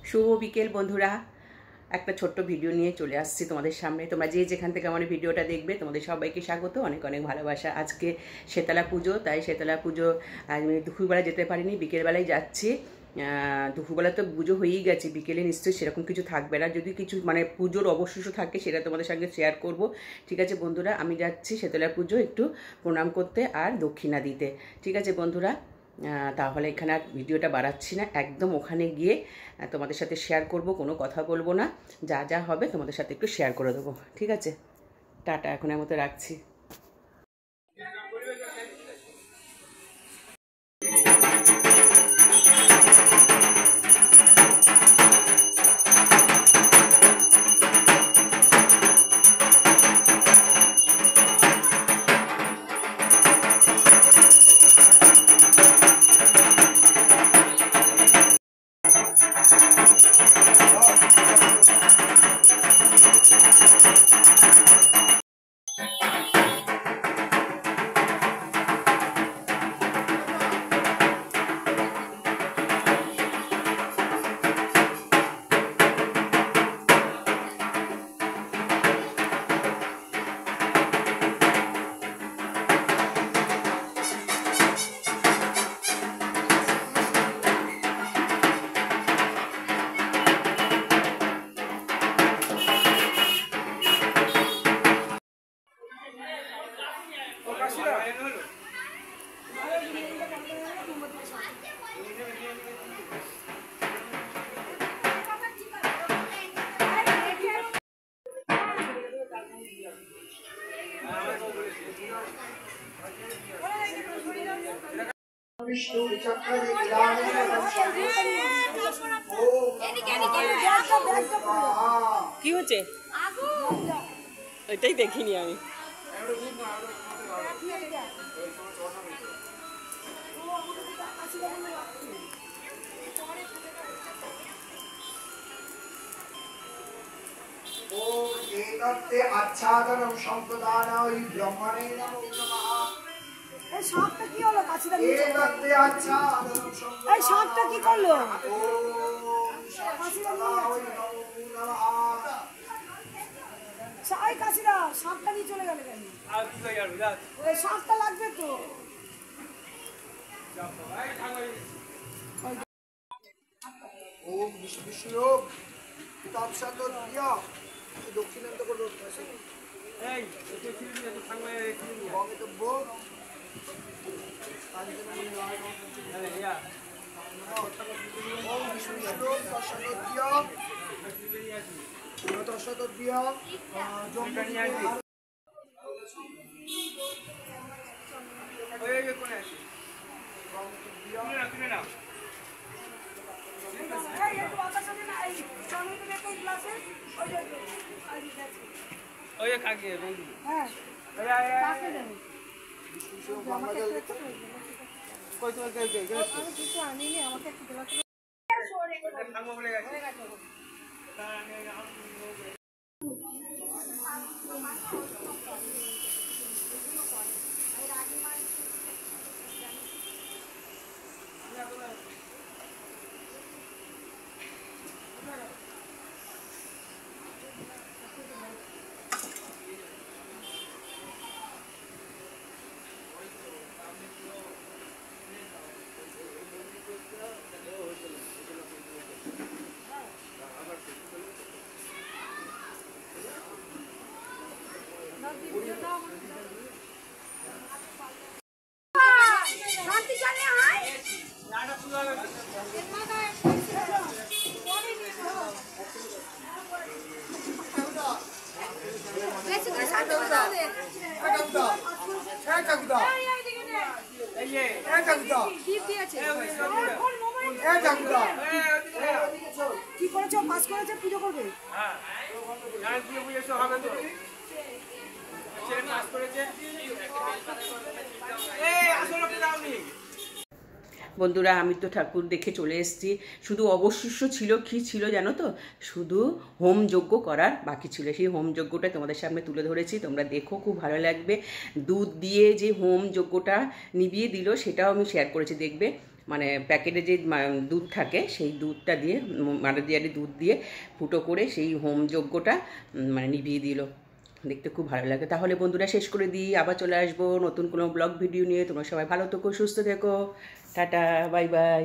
শুভ বিকেল বন্ধুরা, একটা ছোট্ট ভিডিও নিয়ে চলে আসছি তোমাদের সামনে। তোমরা যে যেখান থেকে আমার ভিডিওটা দেখবে তোমাদের সবাইকে স্বাগত, অনেক অনেক ভালোবাসা। আজকে শেতলা পুজো, তাই শেতলা পুজো আমি দুপুরবেলা যেতে পারিনি, বিকেলবেলায় যাচ্ছি। দুপুরবেলা তো পুজো হয়েই গেছে, বিকেলে নিশ্চয়ই সেরকম কিছু থাকবে না। যদি কিছু মানে পুজোর অবশিষ্ট থাকে সেটা তোমাদের সঙ্গে শেয়ার করব। ঠিক আছে বন্ধুরা, আমি যাচ্ছি শেতলা পুজো একটু প্রণাম করতে আর দক্ষিণা দিতে। ঠিক আছে বন্ধুরা, তাহলে এখানে আর ভিডিওটা বাড়াচ্ছি না, একদম ওখানে গিয়ে তোমাদের সাথে শেয়ার করব, কোনো কথা বলবো না, যা যা হবে তোমাদের সাথে একটু শেয়ার করে দেবো। ঠিক আছে, টাটা, এখনের মতো রাখছি। কি হচ্ছে এটাই দেখিনি আমি। আচ্ছাদনম সম্প্রদানায় ব্রহ্মণে নমো নমঃ। এই সাপটা কি হলো কাছিটা নিচে? আচ্ছাদনম সম্প্রদানায় এই সাপটা কি করলো? ওম কাছিটা নমো নমঃ। সাই কাছিটা সাপটা নিয়ে চলে গেল কেন? আর কি কই আর বুঝা? ওই সাপটা লাগবে তো। ওম বিষ্ণু তৎসৎ প্রিয় দক্ষিণান্ত করব এই এতে ছিলি এত সামনে কি হবে তো বো কাঞ্চনমণি রায় আরে ইয়া ওম বিষ্ণু তৎসৎ প্রিয় তৎসৎ প্রিয় জমনি আসি ওই যে কোন আছে তুমি না এই একটু বাতাস আছে না, এই সামনে দেখো গ্লাসে ওই যে ওই কাকে বন্ধু হ্যাঁ এই কাকে দেন বিষ্ণু বাবা জল কই তোমার কে কে আমি কিছু আনিনি, আমাকে একটু গ্লাস খামো বলে গেছে কি করেছো? পাস করেছে, পুজো করবে। বন্ধুরা, আমি তো ঠাকুর দেখে চলে এসেছি। শুধু অবশিষ্ট ছিল, কি ছিল জানো তো, শুধু হোম যজ্ঞ করার বাকি ছিল। সেই হোম যজ্ঞটা তোমাদের সামনে তুলে ধরেছি, তোমরা দেখো, খুব ভালো লাগবে। দুধ দিয়ে যে হোম যজ্ঞটা নিভিয়ে দিল সেটাও আমি শেয়ার করেছি, দেখবে। মানে প্যাকেটে যে দুধ থাকে সেই দুধটা দিয়ে মাদার দেয়ারি দুধ দিয়ে ফুটো করে সেই হোম যজ্ঞটা মানে নিভিয়ে দিল। দেখতে খুব ভালো লাগে। তাহলে বন্ধুরা শেষ করে দিই, আবার চলে আসবো নতুন কোনো ব্লগ ভিডিও নিয়ে। তোমরা সবাই ভালো থেকো, সুস্থ থেকো, টাটা, বাই বাই।